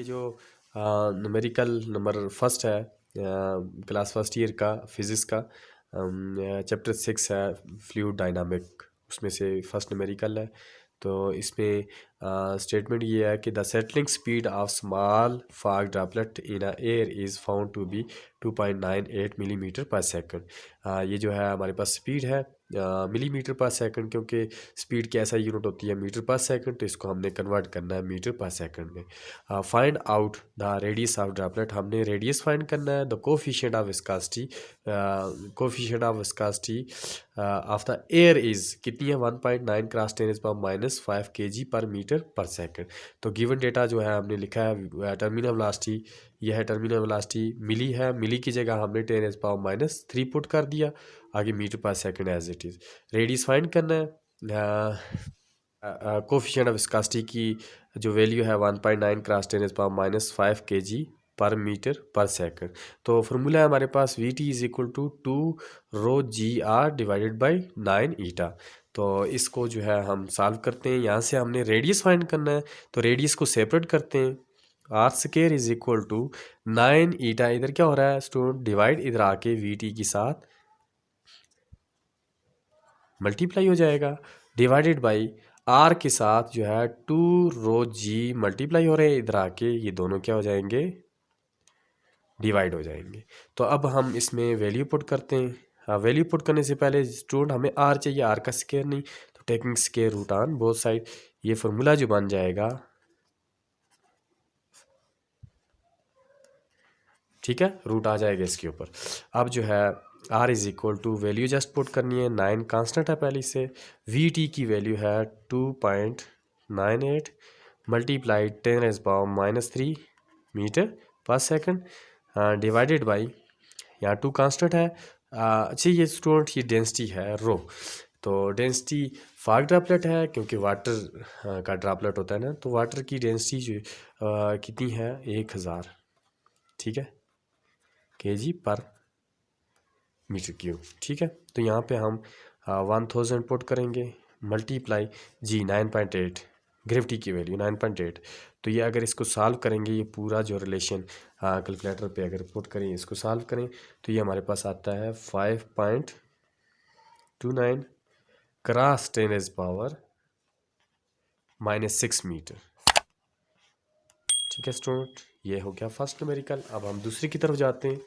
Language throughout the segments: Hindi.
ये जो न्यूमेरिकल नंबर फर्स्ट है क्लास फर्स्ट ईयर का फिज़िक्स का चैप्टर 6 है फ्लूइड डायनामिक, उसमें से फर्स्ट न्यूमेरिकल है। तो इसमें स्टेटमेंट ये है कि the settling speed of small fog droplet in air is found to be 2.98 millimetre per second. ये जो है हमारे पास स्पीड है मिलीमीटर पर सेकंड, क्योंकि स्पीड की ऐसा यूनिट होती है मीटर पर सेकंड, तो इसको हमने कन्वर्ट करना है मीटर पर सेकंड में। Find out the radius of droplet, हमने रेडियस फाइंड करना है। The coefficient of viscosity, coefficient of viscosity of the air is कितनी है 1.9 क्रॉस 10⁻⁵ kg per metre per second. तो गिवन डेटा जो है हमने लिखा है टर्मिनल वेलोसिटी, यह है टर्मिनल वेलोसिटी मिली है, मिली की जगह हमने 10⁻³ पुट कर दिया, आगे metre per second as it is. Radius find करना है। कोफिशिएंट ऑफ विस्कोसिटी की जो वैल्यू है 1.9 क्रॉस 10⁻⁵ kg per metre per second. तो फार्मूला है हमारे पास VT is equal to 2ρgr divided by 9 eta. तो इसको जो है हम सॉल्व करते हैं। यहाँ से हमने रेडियस फाइंड करना है, तो रेडियस को सेपरेट करते हैं। R square is equal to 9 eta, इधर क्या हो रहा है स्टूडेंट, डिवाइड इधर आके VT के साथ मल्टीप्लाई हो जाएगा, डिवाइडेड बाई आर के साथ जो है 2ρg मल्टीप्लाई हो रहे हैं, इधर आके ये दोनों क्या हो जाएंगे, डिवाइड हो जाएंगे। तो अब हम इसमें वैल्यू पुट करते हैं। वैल्यू पुट करने से पहले स्टूडेंट हमें आर चाहिए, आर का स्क्वायर नहीं, तो taking square root on both side, ये फार्मूला जो बन जाएगा, ठीक है, रूट आ जाएगा इसके ऊपर। अब जो है R is equal to value just put करनी है, 9 कांस्टेंट है पहले से, VT की वैल्यू है 2.98 multiplied 10⁻³ metre per second divided by, यहाँ 2 कांस्टेंट है। अच्छा ये स्टूडेंट ये डेंसिटी है रो, तो डेंसिटी फॉग ड्रॉपलेट है क्योंकि वाटर का ड्रॉपलेट होता है ना, तो वाटर की डेंसिटी जो कितनी है 1000, ठीक है, kg पर मीटर क्यूब, ठीक है। तो यहाँ पे हम 1000 पुट करेंगे, मल्टीप्लाई जी 9.8 ग्रेविटी की वैल्यू 9.8। तो ये अगर इसको सॉल्व करेंगे, ये पूरा जो रिलेशन कैलकुलेटर पे अगर पुट करें, इसको सॉल्व करें, तो ये हमारे पास आता है 5.29 क्रॉस 10⁻⁻⁶ मीटर, ठीक है स्टूडेंट। ये हो गया फर्स्ट न्यूमेरिकल। अब हम दूसरी की तरफ जाते हैं।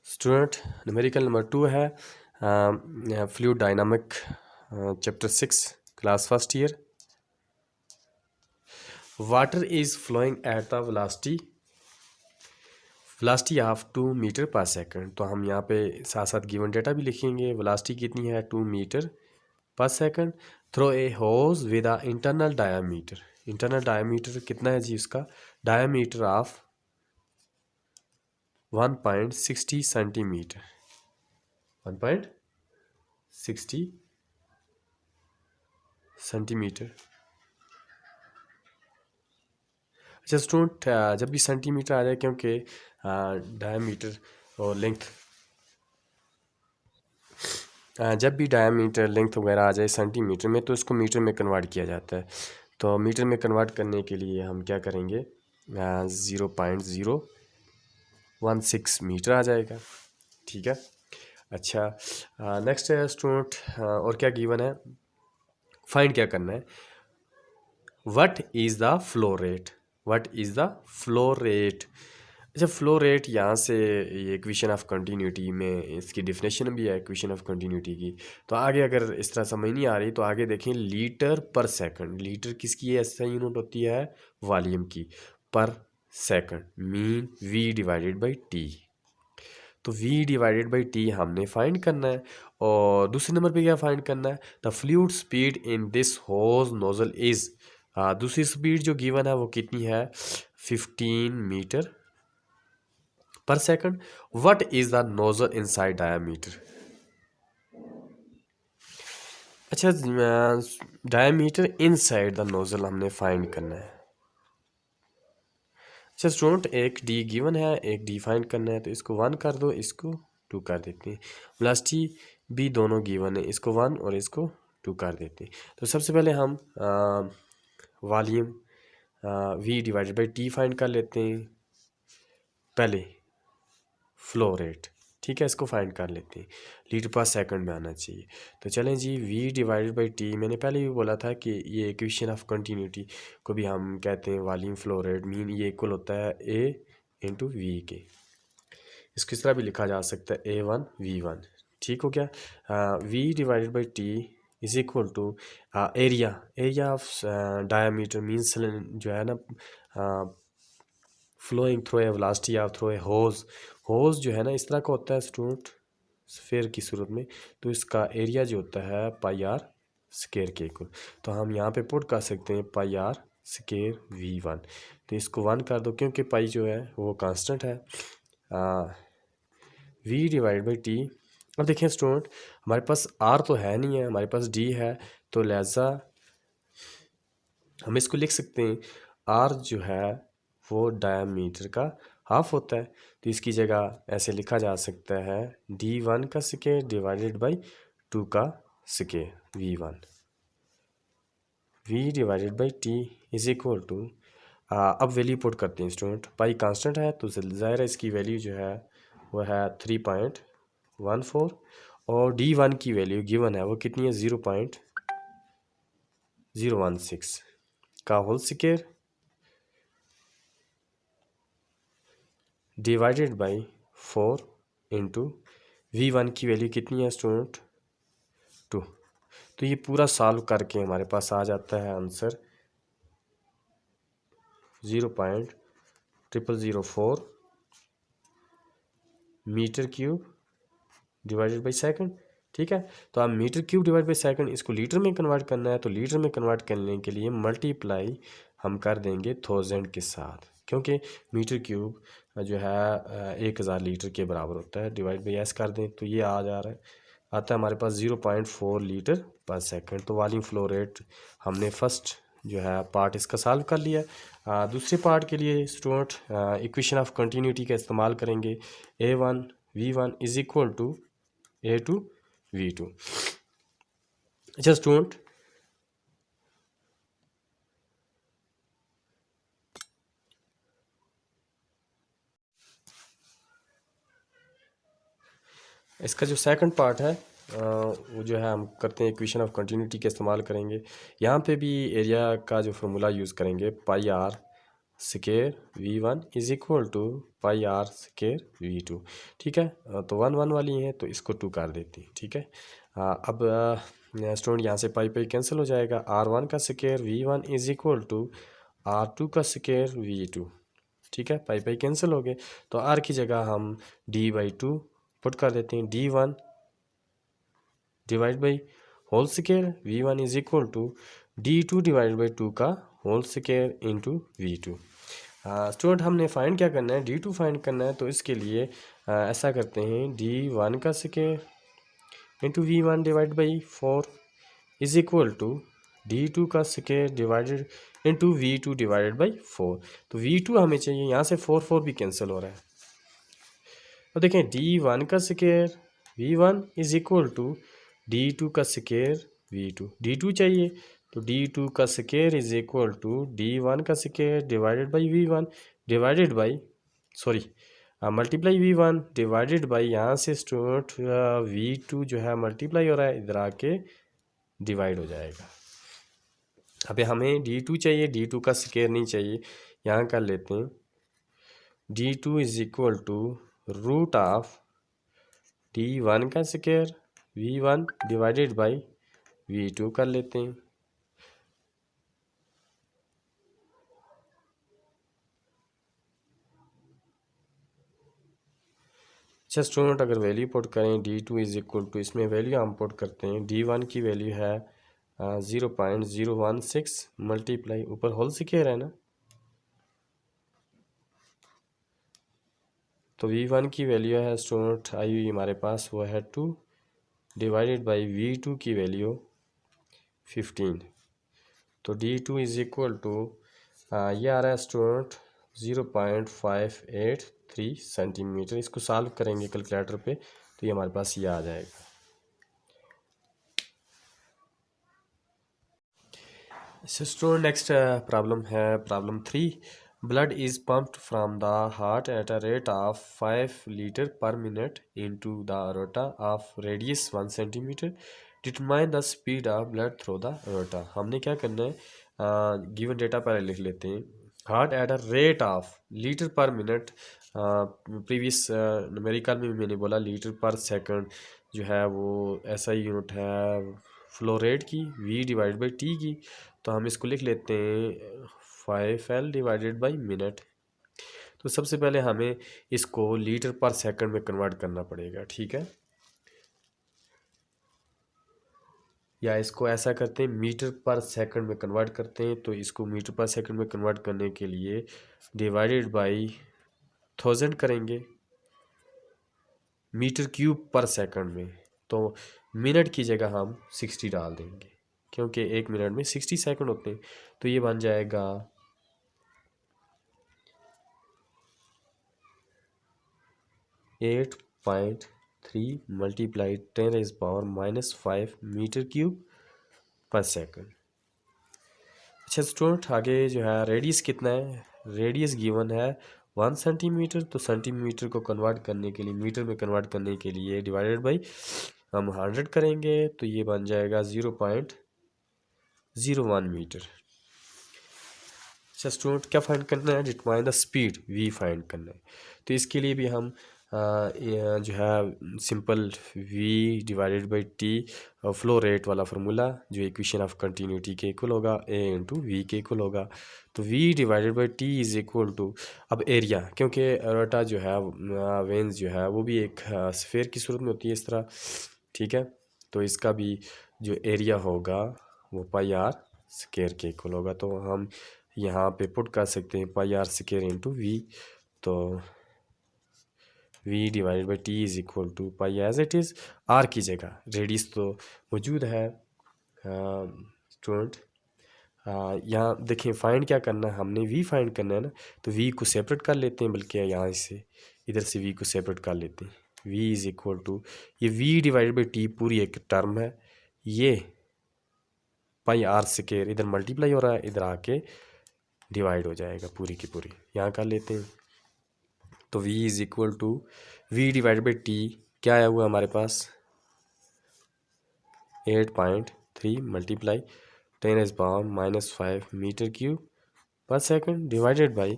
स्टूडेंट न्यूमेरिकल नंबर 2 है fluid dynamic chapter 6 class first year. Water is flowing at the velocity of 2 metre per second. तो हम यहाँ पे साथ साथ गिवन डेटा भी लिखेंगे। वेलोसिटी कितनी है 2 metre per second through a hose with a internal diameter. Internal diameter कितना है जी, उसका डायामीटर ऑफ 1.60 सेंटीमीटर, 1.60 सेंटीमीटर। अच्छा स्टूडेंट जब भी सेंटीमीटर आ जाए, क्योंकि डायमीटर और लेंथ, जब भी डायमीटर लेंथ वगैरह आ जाए सेंटीमीटर में, तो इसको मीटर में कन्वर्ट किया जाता है। तो मीटर में कन्वर्ट करने के लिए हम क्या करेंगे, 0.016 मीटर आ जाएगा, ठीक है। अच्छा नेक्स्ट है स्टूडेंट, और क्या गिवन है, फाइंड क्या करना है, what is the flow rate, what is the flow rate. अच्छा फ्लो रेट यहाँ से ये इक्वेशन ऑफ कंटिन्यूटी में इसकी डिफिनेशन भी है इक्वेशन ऑफ कंटिन्यूटी की। तो आगे अगर इस तरह समझ नहीं आ रही तो आगे देखें, लीटर पर सेकंड, लीटर किसकी है, ऐसा यूनिट होती है वॉल्यूम की, पर second mean V divided by T। तो V डिवाइडेड बाई T हमने फाइंड करना है। और दूसरे नंबर पे क्या फाइंड करना है, the fluid speed in this hose nozzle is, दूसरी स्पीड जो गिवन है वो कितनी है 15 metre per second. What is the nozzle inside diameter. अच्छा डायामीटर इनसाइड द नोजल हमने फाइंड करना है। अच्छा स्टूडेंट एक D गिवन है, एक D फाइंड करना है, तो इसको 1 कर दो, इसको 2 कर देते हैं। वेलोसिटी भी दोनों गिवन है, इसको 1 और इसको 2 कर देते हैं। तो सबसे पहले हम volume v divided by T find कर लेते हैं। पहले फ्लो रेट, ठीक है, इसको फाइंड कर लेते हैं। लीटर पर सेकंड में आना चाहिए। तो चलें जी, v डिवाइडेड बाई टी, मैंने पहले भी बोला था कि ये इक्वेशन ऑफ कंटिन्यूटी को भी हम कहते हैं वॉल्यूम फ्लो रेट, मीन ये इक्वल होता है a इंटू वी के। इसको इस तरह भी लिखा जा सकता है a1 v1, ठीक हो गया। v divided by T is equal to area of diameter, means जो है ना flowing through a velocity of through a hose जो है ना इस तरह का होता है स्टूडेंट, स्फीयर की सूरत में, तो इसका एरिया जो होता है पाई आर स्केयर के इक्वल। तो हम यहाँ पे पुट कर सकते हैं पाई आर स्केयर v1। तो इसको 1 कर दो क्योंकि पाई जो है वो कांस्टेंट है। v डिवाइड बाई टी, अब देखें स्टूडेंट हमारे पास r तो है नहीं है, हमारे पास d है, तो लिहाजा हम इसको लिख सकते हैं r जो है वो डायमीटर का हाफ होता है। तो इसकी जगह ऐसे लिखा जा सकता है d1 का स्केयर डिवाइडेड बाई 2 का square v1। v divided by T is equal to, अब वैल्यू पुट करते हैं स्टूडेंट। पाई कांस्टेंट है तो ज़ाहिर है इसकी वैल्यू जो है वो है 3.14 और d1 की वैल्यू गिवन है वो कितनी है 0.016 का whole square divided by 4 into v1 की वैल्यू कितनी है स्टूडेंट 2। तो ये पूरा सॉल्व करके हमारे पास आ जाता है answer 0.0004 metre cube divided by second, ठीक है। तो आप metre cube divide by second इसको लीटर में कन्वर्ट करना है, तो लीटर में कन्वर्ट करने के लिए मल्टीप्लाई हम कर देंगे 1000 के साथ, क्योंकि मीटर क्यूब जो है 1000 लीटर के बराबर होता है। डिवाइड बाई एस कर दें तो ये आ जा रहा है, आता है हमारे पास 0.4 लीटर पर सेकंड। तो वॉल्यूम फ्लो रेट हमने फर्स्ट जो है पार्ट इसका सॉल्व कर लिया। दूसरे पार्ट के लिए स्टूडेंट इक्वेशन ऑफ कंटिन्यूटी का इस्तेमाल करेंगे। a1 v1 is equal to a2 v2। अच्छा स्टूडेंट, इसका जो सेकंड पार्ट है वो जो है हम करते हैं इक्वेशन ऑफ कंटिन्यूटी का इस्तेमाल करेंगे। यहाँ पे भी एरिया का जो फार्मूला यूज़ करेंगे pi R square v1 is equal to pi R square v2, ठीक है। तो 1 1 वाली हैं तो इसको 2 कर देती हैं, ठीक है। अब स्टूडेंट यहाँ से पाई पाई कैंसिल हो जाएगा। r1 का square v1 is equal to r2 का स्केयर v2, ठीक है। पाई पाई कैंसिल हो गए तो r की जगह हम d/2 पुट कर देते हैं। d1 divide by whole square v1 is equal to d2 divide by 2 का whole square into v2। Student हमने फाइंड क्या करना है, d2 फाइंड करना है। तो इसके लिए ऐसा करते हैं d1 का square into v1 divide by 4 is equal to d2 का square divided into v2 divided by 4। तो v2 हमें चाहिए, यहाँ से 4 4 भी कैंसिल हो रहा है। तो देखें d1 का square v1 is equal to d2 का स्केयर v2, d2 चाहिए तो d2 का square is equal to d1 का square divided by v1 divided by multiply v1 divided by, यहाँ से स्टूडेंट v2 जो है मल्टीप्लाई हो रहा है, इधर आके डिवाइड हो जाएगा। अभी हमें d2 चाहिए, d2 का स्केयर नहीं चाहिए, यहाँ कर लेते हैं d2 is equal to root of d1 का square v1 divided by v2 कर लेते हैं। अच्छा स्टूडेंट, अगर वैल्यू पुट करें d2 इज इक्वल टू, इसमें वैल्यू हम पुट करते हैं d1 की वैल्यू है 0.016 मल्टीप्लाई, ऊपर होल स्केयर है ना, तो v1 की वैल्यू है स्टूडेंट आई हुई हमारे पास वो है 2 डिवाइडेड बाई v2 की वैल्यू 15। तो d2 इज इक्वल टू ये आ रहा है स्टूडेंट 0.583 सेंटीमीटर। इसको सॉल्व करेंगे कैलकुलेटर पे तो ये हमारे पास ये आ जाएगा। स्टूडेंट नेक्स्ट प्रॉब्लम है problem 3। Blood is pumped from the heart at a rate of 5 litre पर minute into the aorta of radius 1 centimetre. Determine the speed of blood through the aorta. हमने क्या करना है, गिवन डेटा पहले लिख लेते हैं। Heart at a rate of litre पर मिनट, प्रीवियस न्यूमेरिकल में मैंने बोला लीटर पर सेकंड जो है वो ऐसा यूनिट है फ्लो रेट की, v डिवाइड बाई टी की। तो हम इसको लिख लेते हैं 5L डिवाइडेड बाई मिनट। तो सबसे पहले हमें इसको लीटर पर सेकंड में कन्वर्ट करना पड़ेगा, ठीक है। या इसको ऐसा करते हैं मीटर पर सेकंड में कन्वर्ट करते हैं। तो इसको मीटर पर सेकंड में कन्वर्ट करने के लिए डिवाइडेड बाई 1000 करेंगे मीटर क्यूब पर सेकंड में। तो मिनट की जगह हम 60 डाल देंगे क्योंकि 1 मिनट में 60 सेकंड होते हैं। तो ये बन जाएगा 8.3 multiply 10⁻⁻5 metre cube per second. अच्छा स्टूडेंट, आगे जो है रेडियस कितना है, रेडियस गिवन है 1 सेंटीमीटर। तो सेंटीमीटर को कन्वर्ट करने के लिए, मीटर में कन्वर्ट करने के लिए डिवाइडेड बाई हम 100 करेंगे। तो ये बन जाएगा 0.01 मीटर। अच्छा स्टूडेंट, क्या फाइंड करना है, determine the speed, v find करना है। तो इसके लिए भी हम जो है simple v divided by T flow rate वाला फार्मूला जो इक्वेशन ऑफ कंटिन्यूटी के इक्वल होगा a इंटू वी के इक्वल होगा। तो v divided by T is equal to, अब एरिया, क्योंकि एरोटा जो है वेन्स जो है वो भी एक स्फीयर की सूरत में होती है इस तरह, ठीक है। तो इसका भी जो एरिया होगा वो पाई आर स्क्वायर के इक्वल होगा। तो हम यहाँ पे पुट कर सकते हैं pi R square into V. तो v divided by T is equal to pi as it is, R की जगह रेडियस तो मौजूद है स्टूडेंट। यहाँ देखें फाइंड क्या करना है, हमने v फाइंड करना है ना। तो v को सेपरेट कर लेते हैं, बल्कि यहाँ से इधर से v को सेपरेट कर लेते हैं। v इज इक्वल टू, ये v डिवाइडेड बाई टी पूरी एक टर्म है, ये पाई आर स्क्वायर इधर मल्टीप्लाई हो रहा है, इधर आके डिवाइड हो जाएगा पूरी की पूरी, यहाँ कर लेते हैं। तो v is equal to v divide by T क्या आया हुआ हमारे पास 8.3 multiply 10⁻⁻5 metre cube per second divided by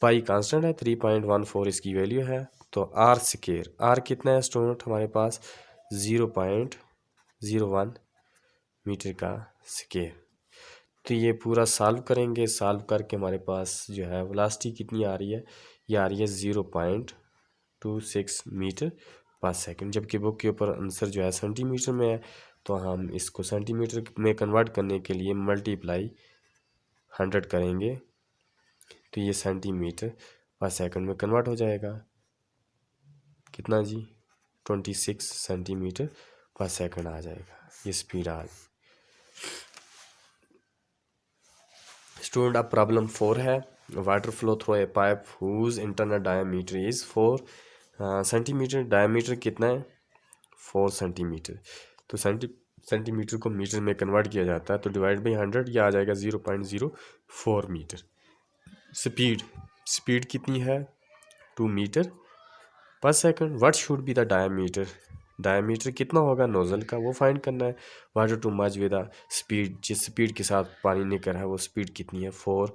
pi constant है 3.14 इसकी वैल्यू है। तो आर स्क्वायर, आर कितना है स्टूडेंट हमारे पास 0.01 मीटर का स्क्वायर। तो ये पूरा सॉल्व करेंगे, सॉल्व करके हमारे पास जो है वेलोसिटी कितनी आ रही है, ये आ रही है 0.26 मीटर पर सेकंड। जबकि बुक के ऊपर आंसर जो है सेंटीमीटर में है, तो हम इसको सेंटीमीटर में कन्वर्ट करने के लिए मल्टीप्लाई 100 करेंगे। तो ये सेंटीमीटर पर सेकंड में कन्वर्ट हो जाएगा, कितना जी 26 सेंटीमीटर पर सेकंड आ जाएगा, ये स्पीड आ गई। स्टूडेंट अब प्रॉब्लम 4 है, water flow through a pipe whose internal diameter is 4 centimetre. Diameter कितना है 4 सेंटीमीटर। तो सेंटीमीटर को मीटर में कन्वर्ट किया जाता है, तो डिवाइड बाई 100 यह आ जाएगा 0.04 मीटर। स्पीड कितनी है 2 metre per second. What should be the diameter, diameter कितना होगा नोजल का वो फाइंड करना है। Water too much with the speed, जिस स्पीड के साथ पानी निकल रहा है वो स्पीड कितनी है 4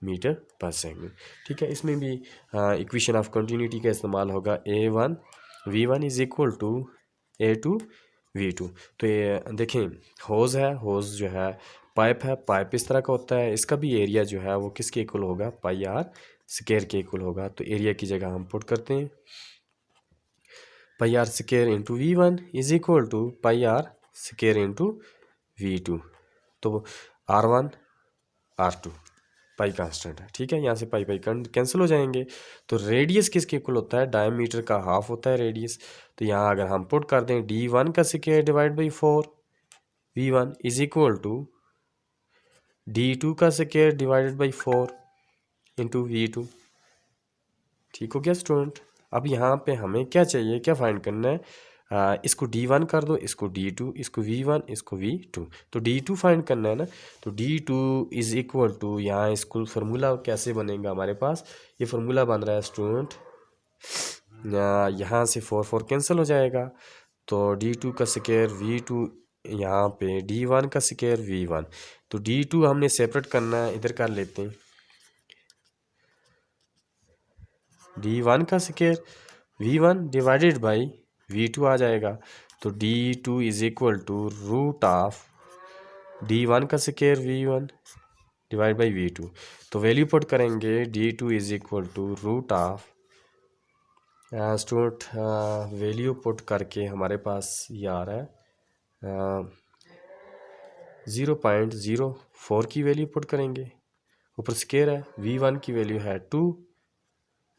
मीटर पर सेकंड, ठीक है। इसमें भी इक्वेशन ऑफ कंटिन्यूटी का इस्तेमाल होगा A1 V1 is equal to A2 V2। तो ये देखें होज़ है, होज़ जो है पाइप है, पाइप इस तरह का होता है, इसका भी एरिया जो है वो किसके इक्वल होगा पाई आर स्क्वायर के इक्वल होगा। तो एरिया की जगह हम पुट करते हैं pi R square into V1 is equal to pi R square into V2। तो R1 R2 पाई कांस्टेंट है, ठीक है। यहाँ से पाई पाई कैंसिल हो जाएंगे। तो रेडियस किसके इक्वल होता है, डायमीटर का हाफ होता है रेडियस। तो यहाँ अगर हम पुट कर दें D1 का square divide by 4 V1 is equal to D2 का square divided by 4 into V2, ठीक हो गया स्टूडेंट। अब यहाँ पे हमें क्या चाहिए, क्या फाइंड करना है, इसको D1 कर दो, इसको D2, इसको V1, इसको V2। तो D2 फाइंड करना है ना, तो D2 इज़ इक्वल टू, यहाँ इसको फार्मूला कैसे बनेगा हमारे पास, ये फार्मूला बन रहा है स्टूडेंट, यहाँ से 4 कैंसिल हो जाएगा, तो D2 का स्क्वायर V2, यहाँ पे D1 का स्क्वायर V1। तो D2 हमने सेपरेट करना है, इधर कर लेते हैं, D1 का square V1 divided by V2 आ जाएगा। तो D2 is equal to root of D1 का square V1 divide by V2। तो वैल्यू पुट करेंगे, D2 is equal to root of, student value put करके हमारे पास ये आ रहा है 0.04 की वैल्यू पुट करेंगे, ऊपर स्क्वायर है, V1 की वैल्यू है 2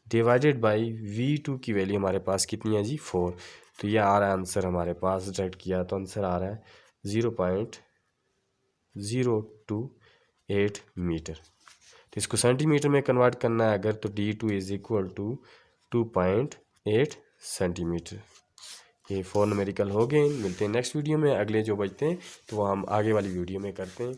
डिवाइडेड बाई V2 की वैल्यू हमारे पास कितनी है जी 4। तो ये आ रहा है आंसर हमारे पास, डायरेक्ट किया तो आंसर आ रहा है 0.028 मीटर। तो इसको सेंटीमीटर में कन्वर्ट करना है अगर, तो D2 is equal to 2.8 centimetre. ये 4 न्यूमेरिकल हो गए। मिलते हैं नेक्स्ट वीडियो में, अगले जो बचते हैं तो वो हम आगे वाली वीडियो में करते हैं।